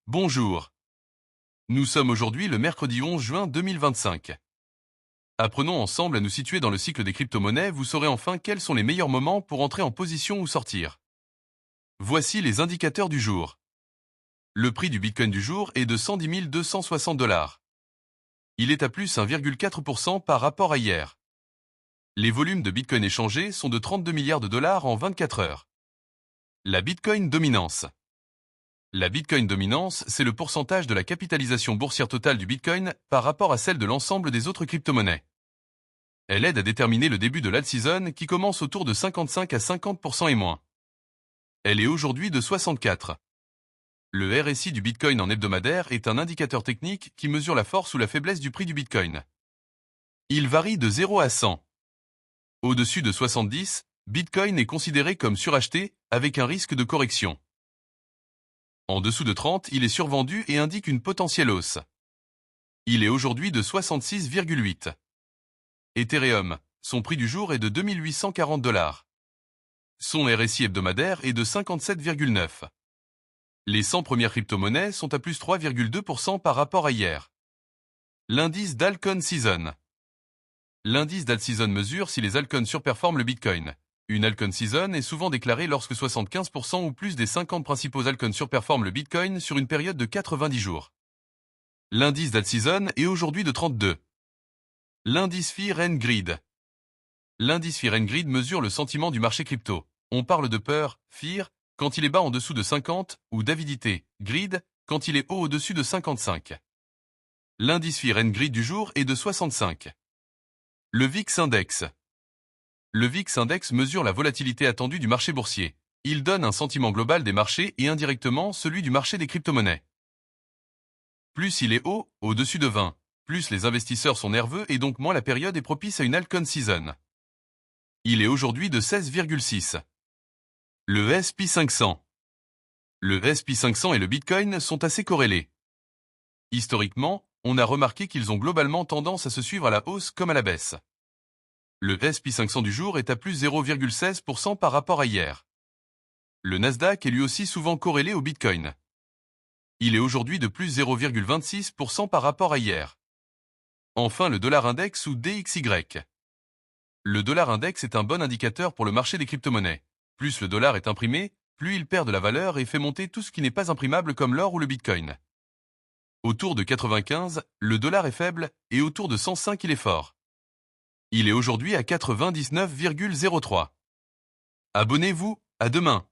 Bonjour. Nous sommes aujourd'hui le mercredi 11 juin 2025. Apprenons ensemble à nous situer dans le cycle des crypto-monnaies, vous saurez enfin quels sont les meilleurs moments pour entrer en position ou sortir. Voici les indicateurs du jour. Le prix du Bitcoin du jour est de 110 260 $. Il est à plus 1,4% par rapport à hier. Les volumes de Bitcoin échangés sont de 32 milliards de dollars en 24 heures. La Bitcoin dominance. La Bitcoin dominance, c'est le pourcentage de la capitalisation boursière totale du Bitcoin par rapport à celle de l'ensemble des autres crypto-monnaies. Elle aide à déterminer le début de l'alt-season qui commence autour de 55 à 50% et moins. Elle est aujourd'hui de 64. Le RSI du Bitcoin en hebdomadaire est un indicateur technique qui mesure la force ou la faiblesse du prix du Bitcoin. Il varie de 0 à 100. Au-dessus de 70, Bitcoin est considéré comme suracheté avec un risque de correction. En dessous de 30, il est survendu et indique une potentielle hausse. Il est aujourd'hui de 66,8. Ethereum, son prix du jour est de 2840 $. Son RSI hebdomadaire est de 57,9. Les 100 premières crypto-monnaies sont à plus 3,2% par rapport à hier. L'indice d'Alcon Season. L'indice d'alt-season mesure si les altcoins surperforment le Bitcoin. Une altcoin season est souvent déclarée lorsque 75% ou plus des 50 principaux altcoins surperforment le Bitcoin sur une période de 90 jours. L'indice d'alt-season est aujourd'hui de 32. L'indice Fear and Greed. L'indice Fear and Greed mesure le sentiment du marché crypto. On parle de peur, fear, quand il est bas en dessous de 50, ou d'avidité, greed, quand il est haut au-dessus de 55. L'indice Fear and Greed du jour est de 65. Le VIX Index. Le VIX Index mesure la volatilité attendue du marché boursier. Il donne un sentiment global des marchés et indirectement celui du marché des crypto-monnaies. Plus il est haut, au-dessus de 20, plus les investisseurs sont nerveux et donc moins la période est propice à une altcoin season. Il est aujourd'hui de 16,6. Le S&P 500. Le S&P 500 et le Bitcoin sont assez corrélés. Historiquement, on a remarqué qu'ils ont globalement tendance à se suivre à la hausse comme à la baisse. Le S&P 500 du jour est à plus 0,16% par rapport à hier. Le Nasdaq est lui aussi souvent corrélé au Bitcoin. Il est aujourd'hui de plus 0,26% par rapport à hier. Enfin le dollar index ou DXY. Le dollar index est un bon indicateur pour le marché des crypto-monnaies. Plus le dollar est imprimé, plus il perd de la valeur et fait monter tout ce qui n'est pas imprimable comme l'or ou le Bitcoin. Autour de 95, le dollar est faible et autour de 105 il est fort. Il est aujourd'hui à 99,03. Abonnez-vous, à demain.